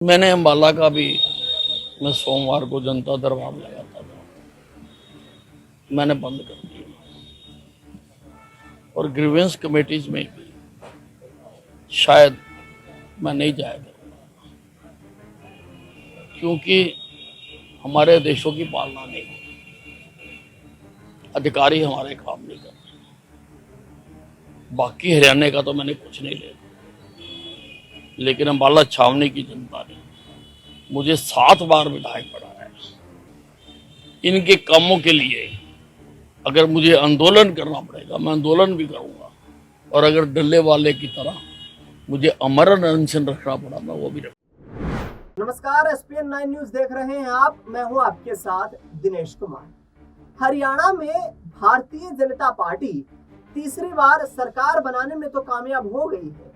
मैंने अम्बाला का भी मैं सोमवार को जनता दरबार लगाता था, मैंने बंद कर दिया। और ग्रीवेंस कमेटीज में भी शायद मैं नहीं जाया करूँगा, क्योंकि हमारे देशों की पालना नहीं होती, अधिकारी हमारे काम नहीं करते। बाकी हरियाणा का तो मैंने कुछ नहीं ले, लेकिन अम्बाला छावनी की जनता ने मुझे 7 बार विधायक बनाया है। इनके कामों के लिए अगर मुझे आंदोलन करना पड़ेगा, मैं आंदोलन भी करूंगा, और अगर डल्ले वाले की तरह मुझे अमरण अनशन रखना पड़ा, मैं वो भी रखूंगा। नमस्कार, एसपीएन 9 न्यूज देख रहे हैं आप। मैं हूं आपके साथ दिनेश कुमार। हरियाणा में भारतीय जनता पार्टी तीसरी बार सरकार बनाने में तो कामयाब हो गई है,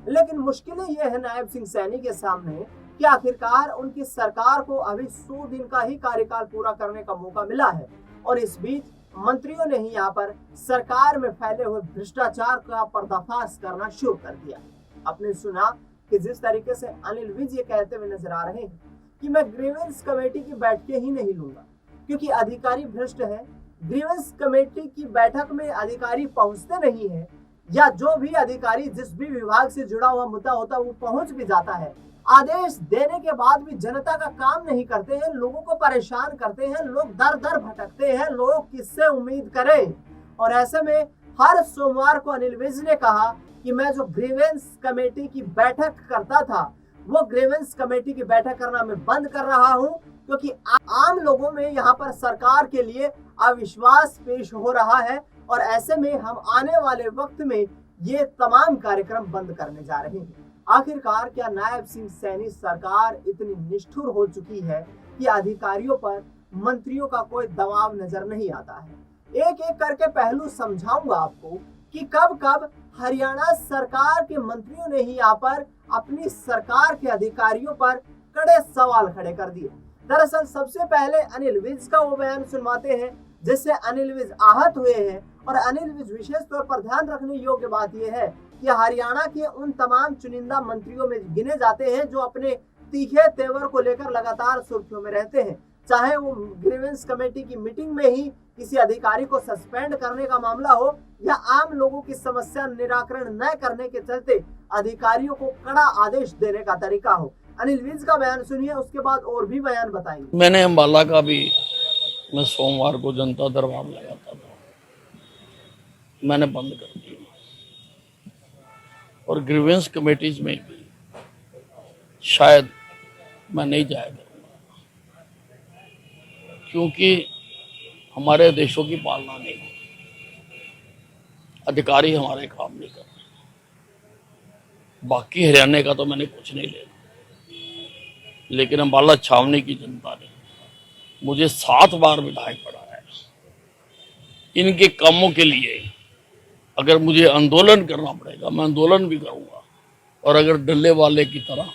लेकिन मुश्किलें यह है नायब सिंह सैनी के सामने कि आखिरकार उनकी सरकार को अभी 100 दिन का ही कार्यकाल पूरा करने का मौका मिला है, और इस बीच मंत्रियों ने ही यहाँ पर सरकार में फैले हुए भ्रष्टाचार का पर्दाफाश करना शुरू कर दिया। आपने सुना कि जिस तरीके से अनिल विज ये कहते हुए नजर आ रहे हैं कि मैं ग्रीवेंस कमेटी की बैठकें ही नहीं लूंगा क्योंकि अधिकारी भ्रष्ट है। ग्रीवेंस कमेटी की बैठक में अधिकारी पहुंचते नहीं है, या जो भी अधिकारी जिस भी विभाग से जुड़ा हुआ मुद्दा होता है वो पहुंच भी जाता है, आदेश देने के बाद भी जनता का काम नहीं करते हैं, लोगों को परेशान करते हैं, लोग दर दर भटकते हैं, लोग किससे उम्मीद करें। और ऐसे में हर सोमवार को अनिल विज ने कहा कि मैं जो ग्रीवेंस कमेटी की बैठक करता था वो ग्रीवेंस कमेटी की बैठक करना मैं बंद कर रहा हूं, क्योंकि आम लोगों में यहाँ पर सरकार के लिए अविश्वास पेश हो रहा है, और ऐसे में हम आने वाले वक्त में ये तमाम कार्यक्रम बंद करने जा रहे हैं। आखिरकार क्या नायब सिंह सैनी सरकार इतनी निष्ठुर हो चुकी है कि अधिकारियों पर मंत्रियों का कोई दबाव नजर नहीं आता है? एक एक करके पहलू समझाऊंगा आपको कि कब कब हरियाणा सरकार के मंत्रियों ने ही यहाँ पर अपनी सरकार के अधिकारियों पर कड़े सवाल खड़े कर दिए। दरअसल सबसे पहले अनिल विज का वो बयान सुनवाते हैं जिससे अनिल विज आहत हुए हैं। और अनिल विज विशेष तौर पर ध्यान रखने योग्य बात यह है कि हरियाणा के उन तमाम चुनिंदा मंत्रियों में गिने जाते हैं जो अपने तीखे तेवर को लेकर लगातार सुर्खियों में रहते हैं, चाहे वो ग्रीवेंस कमेटी की मीटिंग में ही किसी अधिकारी को सस्पेंड करने का मामला हो, या आम लोगों की समस्या निराकरण न करने के चलते अधिकारियों को कड़ा आदेश देने का तरीका हो। अनिल विज का बयान सुनिए, उसके बाद और भी बयान बताएंगे। मैंने अम्बाला का भी मैं सोमवार को जनता दरबार लगाता था, मैंने बंद कर दिया। और ग्रीवेंस कमेटीज में भी शायद मैं नहीं जाया करूँगा, क्योंकि हमारे देशों की पालना नहीं होती, अधिकारी हमारे काम नहीं करते। बाकी हरियाणा का तो मैंने कुछ नहीं ले, लेकिन अम्बाला छावनी की जनता ने मुझे 7 बार विधायक बनाया है। इनके कामों के लिए अगर मुझे आंदोलन करना पड़ेगा, मैं आंदोलन भी करूंगा, और अगर डल्ले वाले की तरह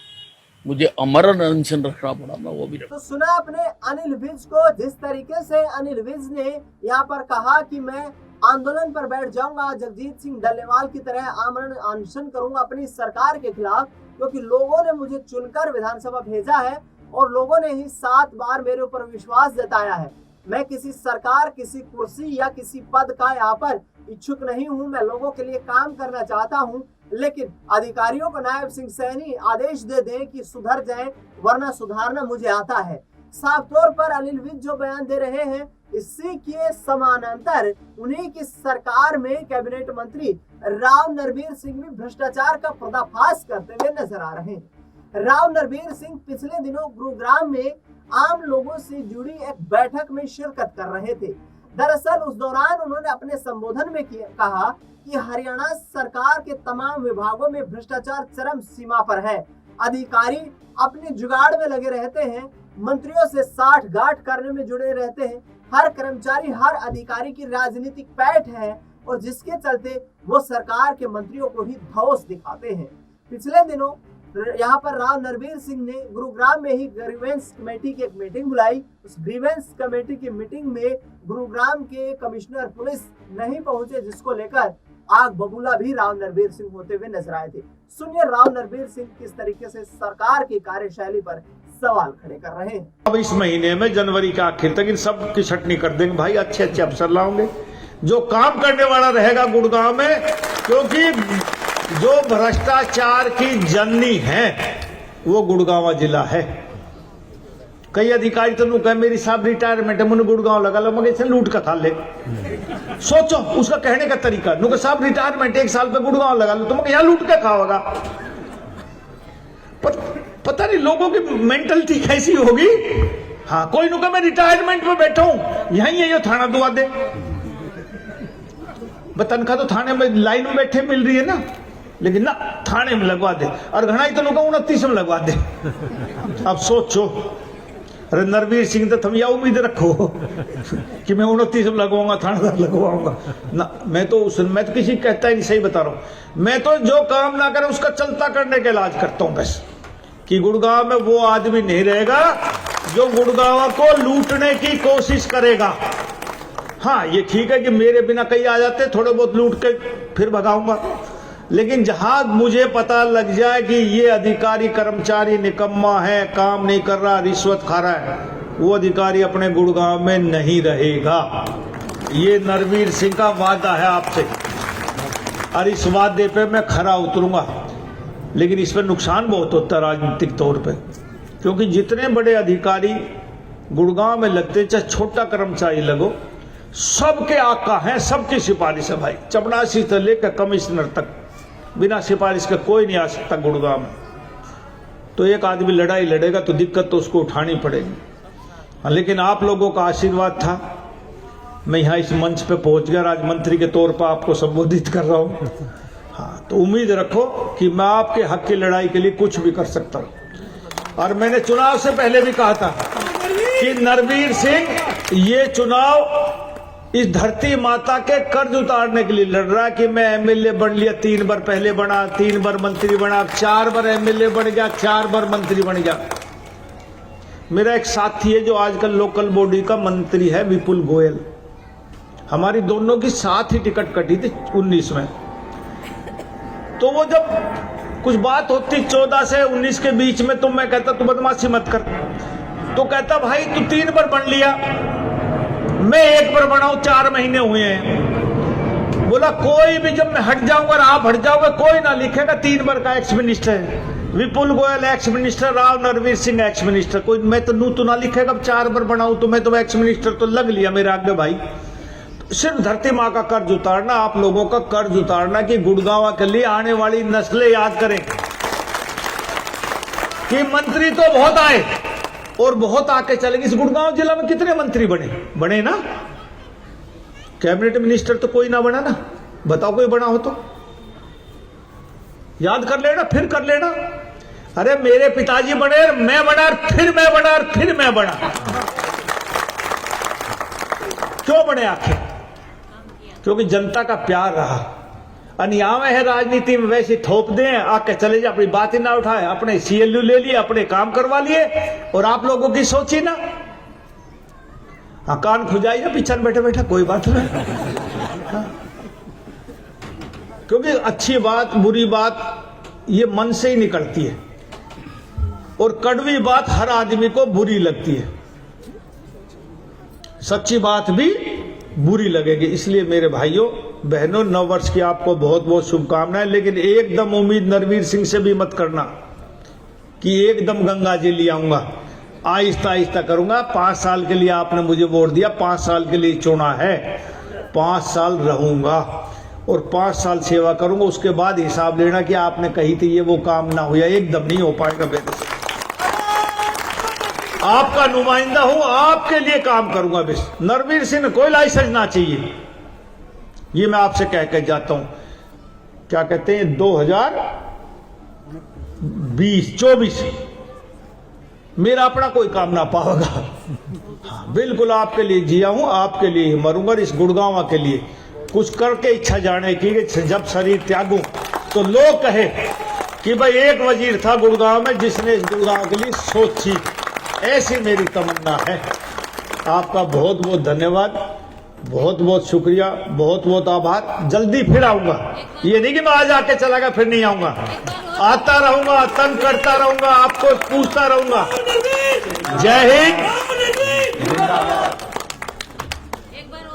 मुझे अमरण अनशन रखना पड़ा, मैं वो भी रखूंगा। तो सुना आपने अनिल विज को, जिस तरीके से अनिल विज ने यहाँ पर कहा कि मैं आंदोलन पर बैठ जाऊंगा, जगजीत सिंह डल्लेवाल की तरह आमरण अनशन करूंगा अपनी सरकार के खिलाफ, क्योंकि लोगों ने मुझे चुनकर विधानसभा भेजा है और लोगों ने ही 7 बार मेरे ऊपर विश्वास जताया है। मैं किसी सरकार, किसी कुर्सी या किसी पद का यहाँ पर इच्छुक नहीं हूँ, मैं लोगों के लिए काम करना चाहता हूँ, लेकिन अधिकारियों को नायब सिंह सैनी आदेश दे दें कि सुधर जाएं, वरना सुधारना मुझे आता है। साफ तौर पर अनिल विज जो बयान दे रहे हैं, इसी के समानांतर उन्हीं की सरकार में कैबिनेट मंत्री राव नरबीर सिंह भी भ्रष्टाचार का पर्दाफाश करते हुए नजर आ रहे हैं। राव नरबीर सिंह पिछले दिनों गुरुग्राम में आम लोगों से जुड़ी एक बैठक में शिरकत कर रहे थे। दरअसल उस दौरान उन्होंने अपने संबोधन में कहा कि हरियाणा सरकार के तमाम विभागों में भ्रष्टाचार चरम सीमा पर है। अधिकारी अपने जुगाड़ में लगे रहते हैं, मंत्रियों से साठ गांठ करने में जुड़े रहते हैं। हर कर्मचारी, हर अधिकारी की राजनीतिक पैठ है, और जिसके चलते वो सरकार के मंत्रियों को ही धौंस दिखाते हैं। पिछले दिनों यहाँ पर राव नरबीर सिंह ने गुरुग्राम में ही ग्रीवेंस कमेटी की एक मीटिंग बुलाई। उस ग्रीवेंस कमेटी की मीटिंग में गुरुग्राम के कमिश्नर पुलिस नहीं पहुंचे, जिसको लेकर आग बबूला भी राव नरवीर सिंह होते हुए नजर आए थे। सुनिए राव नरवीर सिंह किस तरीके से सरकार की कार्यशैली पर सवाल खड़े कर रहे हैं। अब इस महीने में जनवरी के आखिर तक इन सब की छटनी कर देंगे भाई, अच्छे अच्छे अफसर लाओगे जो काम करने वाला रहेगा गुड़गांव में, क्योंकि जो भ्रष्टाचार की जननी है वो गुड़गांव जिला है। कई अधिकारी तो कहे मेरी साहब रिटायरमेंट है, मुझे गुड़गांव लगा लो, मगर इसे लूट का खा ले। सोचो उसका कहने का तरीका, नुके साहब रिटायरमेंट 1 साल पे गुड़गांव लगा लो, तुम यहाँ लूट के खाओगा। पता नहीं लोगों की मेंटलिटी कैसी होगी। हाँ, कोई नुका मैं रिटायरमेंट में बैठा हूं, यहीं है, थाना दुआ दे। तनख्वाह तो थाने में लाइन में बैठे मिल रही है ना, लेकिन ना थाने में लगवा दे, और घना ही तो नुका 29 में लगवा दे। अब सोचो, अरे नरवीर सिंह तो तुम यह उम्मीद रखो कि मैं 29 में लगवाऊंगा, थानेदार लगवाऊंगा ना। मैं तो किसी कहता ही नहीं, सही बता रहा हूं। मैं तो जो काम ना करे उसका चलता करने का इलाज करता हूं बस, कि गुड़गांव में वो आदमी नहीं रहेगा जो गुड़गांव को लूटने की कोशिश करेगा। हाँ, ये ठीक है कि मेरे बिना कई आ जाते, थोड़े बहुत लूट के फिर भगाऊंगा, लेकिन जहां मुझे पता लग जाए कि ये अधिकारी कर्मचारी निकम्मा है, काम नहीं कर रहा, रिश्वत खा रहा है, वो अधिकारी अपने गुड़गांव में नहीं रहेगा। ये नरवीर सिंह का वादा है आपसे, और इस वादे पे मैं खरा उतरूंगा। लेकिन इस पर नुकसान बहुत होता है राजनीतिक तौर पे, क्योंकि जितने बड़े अधिकारी गुड़गांव में लगते, चाहे छोटा कर्मचारी लगो, सबके आका हैं, सबकी सिफारिश है भाई। चपरासी से लेकर कमिश्नर तक बिना सिफारिश के कोई नहीं आ सकता गुड़गांव में। तो एक आदमी लड़ाई लड़ेगा तो दिक्कत तो उसको उठानी पड़ेगी। लेकिन आप लोगों का आशीर्वाद था, मैं यहाँ इस मंच पे पहुंच गया, राजमंत्री के तौर पर आपको संबोधित कर रहा हूँ। हाँ, तो उम्मीद रखो कि मैं आपके हक की लड़ाई के लिए कुछ भी कर सकता हूँ। और मैंने चुनाव से पहले भी कहा था कि नरवीर सिंह ये चुनाव इस धरती माता के कर्ज उतारने के लिए लड़ रहा है कि मैं एमएलए बन लिया, 3 बार पहले बना, 3 बार मंत्री बना, 4 बार एमएलए बन गया, 4 बार मंत्री बन गया। मेरा एक साथी है जो आजकल लोकल बॉडी का मंत्री है, विपुल गोयल। हमारी दोनों की साथ ही टिकट कटी थी 19 में। तो वो जब कुछ बात होती 14 से 19 के बीच में, तो मैं कहता तू बदमाशी मत कर, तो कहता भाई तू 3 बार बन लिया, मैं 1 बार बनाऊं, 4 महीने हुए हैं। बोला कोई भी, जब मैं हट जाऊंगा और आप हट जाओगे, कोई ना लिखेगा 3 बार का एक्स मिनिस्टर है, Vipul Goyal ex minister, Rao Narveer Singh ex minister. कोई मैं तो नू तो ना लिखेगा, 4 बार बनाऊं तो मैं तो एक्स मिनिस्टर तो लग लिया मेरे आगे भाई। सिर्फ धरती माँ का कर्ज उतारना, आप लोगों का कर्ज उतारना, कि गुड़गांव के लिए आने वाली नस्लें याद करें कि मंत्री तो बहुत आए और बहुत आके चले गए। इस गुड़गांव जिला में कितने मंत्री बने ना? कैबिनेट मिनिस्टर तो कोई ना बना ना, बताओ कोई बना हो तो याद कर लेना, फिर कर लेना। अरे मेरे पिताजी बने, मैं बना, फिर मैं बना, फिर मैं बना। क्यों बने आखिर? क्योंकि जनता का प्यार रहा। अनियाव है राजनीति में, वैसे थोप दें, आके चले जाए, अपनी बातें ना उठाए, अपने सीएलयू ले लिए, अपने काम करवा लिए, और आप लोगों की सोची ना। हाँ, कान खुजाइए पीछे बैठे बैठे, कोई बात नहीं। हाँ। क्योंकि अच्छी बात बुरी बात ये मन से ही निकलती है, और कड़वी बात हर आदमी को बुरी लगती है, सच्ची बात भी बुरी लगेगी। इसलिए मेरे भाइयों बहनों, 9 वर्ष की आपको बहुत बहुत शुभकामनाएं। लेकिन एकदम उम्मीद नरवीर सिंह से भी मत करना कि एकदम गंगा जी ले आऊंगा, आहिस्ता आहिस्ता करूंगा। 5 साल के लिए आपने मुझे वोट दिया, 5 साल के लिए चुना है, 5 साल रहूंगा और 5 साल सेवा करूंगा। उसके बाद हिसाब लेना कि आपने कही थी ये वो काम ना हुआ, एकदम नहीं हो पाएगा। बेटे आपका नुमाइंदा हूं, आपके लिए काम करूंगा। बस नरवीर सिंह कोई लाइसेंस ना चाहिए, ये मैं आपसे कह के जाता हूं। क्या कहते हैं 2024 मेरा अपना कोई काम ना पाएगा। हाँ, बिल्कुल आपके लिए जिया हूं, आपके लिए ही मरूंगा। इस गुड़गांव के लिए कुछ करके इच्छा जाने की, जब शरीर त्यागूं तो लोग कहे कि भाई एक वजीर था गुड़गांव में जिसने इस गुड़गांव के लिए सोची। ऐसी मेरी तमन्ना है। आपका बहुत बहुत धन्यवाद। बहुत बहुत शुक्रिया, बहुत बहुत आभार। जल्दी फिर आऊंगा, ये नहीं कि मैं आज आके चला गया फिर नहीं आऊंगा, आता रहूंगा, तंग करता रहूंगा, आपको पूछता रहूंगा। जय हिंद।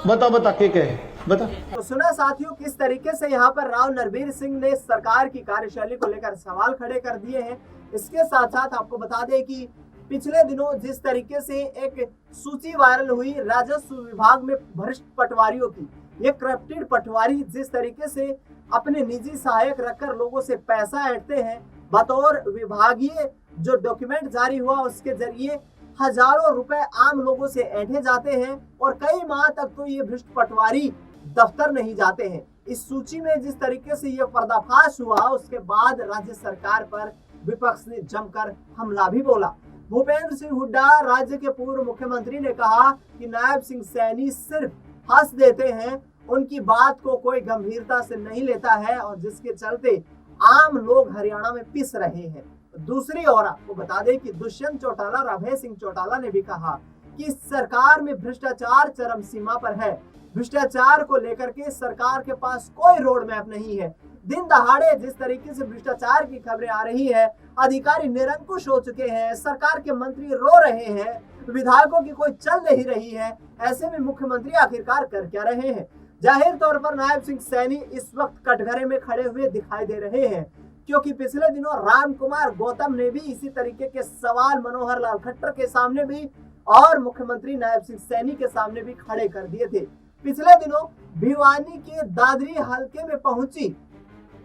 बता के कहे बता। तो सुना साथियों किस तरीके से यहाँ पर राव नरवीर सिंह ने सरकार की कार्यशैली को लेकर सवाल खड़े कर दिए हैं। इसके साथ साथ आपको बता दें कि पिछले दिनों जिस तरीके से एक सूची वायरल हुई राजस्व विभाग में भ्रष्ट पटवारियों की, ये करप्टेड पटवारी जिस तरीके से अपने निजी सहायक रखकर लोगों से पैसा ऐंठते हैं, बतौर विभागीय जो डॉक्यूमेंट जारी हुआ उसके जरिए हजारों रुपए आम लोगों से ऐंठे जाते हैं और कई माह तक तो ये भ्रष्ट पटवारी दफ्तर नहीं जाते हैं। इस सूची में जिस तरीके से ये पर्दाफाश हुआ उसके बाद राज्य सरकार पर विपक्ष ने जमकर हमला भी बोला। भूपेंद्र सिंह हुड्डा राज्य के पूर्व मुख्यमंत्री ने कहा कि नायब सिंह सैनी सिर्फ हंस देते हैं, उनकी बात को कोई गंभीरता से नहीं लेता है और जिसके चलते आम लोग हरियाणा में पिस रहे हैं। दूसरी ओर आपको बता दें कि दुष्यंत चौटाला और अभय सिंह चौटाला ने भी कहा कि सरकार में भ्रष्टाचार चरम सीमा पर है। भ्रष्टाचार को लेकर के सरकार के पास कोई रोड मैप नहीं है। दिन दहाड़े जिस तरीके से भ्रष्टाचार की खबरें आ रही है, अधिकारी निरंकुश हो चुके हैं, सरकार के मंत्री रो रहे हैं, विधायकों की कोई चल नहीं रही है, ऐसे में मुख्यमंत्री आखिरकार कर क्या रहे हैं? जाहिर तौर पर नायब सिंह सैनी इस वक्त कटघरे में खड़े हुए दिखाई दे रहे हैं, क्योंकि पिछले दिनों राम कुमार गौतम ने भी इसी तरीके के सवाल मनोहर लाल खट्टर के सामने भी और मुख्यमंत्री नायब सिंह सैनी के सामने भी खड़े कर दिए थे। पिछले दिनों भिवानी के दादरी हलके में पहुंची,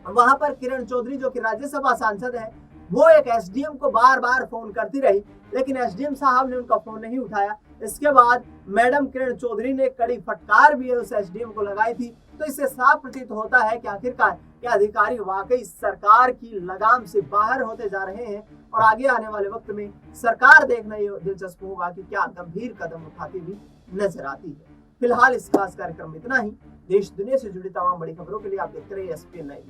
वहां पर किरण चौधरी जो कि राज्यसभा सांसद है, वो एक एसडीएम को बार बार फोन करती रही, लेकिन एसडीएम साहब ने उनका फोन नहीं उठाया। इसके बाद मैडम किरण चौधरी ने कड़ी फटकार भी उस एसडीएम को लगाई थी। तो इससे साफ प्रतीत होता है कि आखिरकार क्या अधिकारी वाकई सरकार की लगाम से बाहर होते जा रहे हैं और आगे आने वाले वक्त में सरकार देखना ये दिलचस्प होगा कि क्या गंभीर कदम उठाती हुई नजर आती है। फिलहाल इस खास कार्यक्रम में इतना ही। देश दुनिया से जुड़ी तमाम बड़ी खबरों के लिए आप देखते रहिए SPN 9।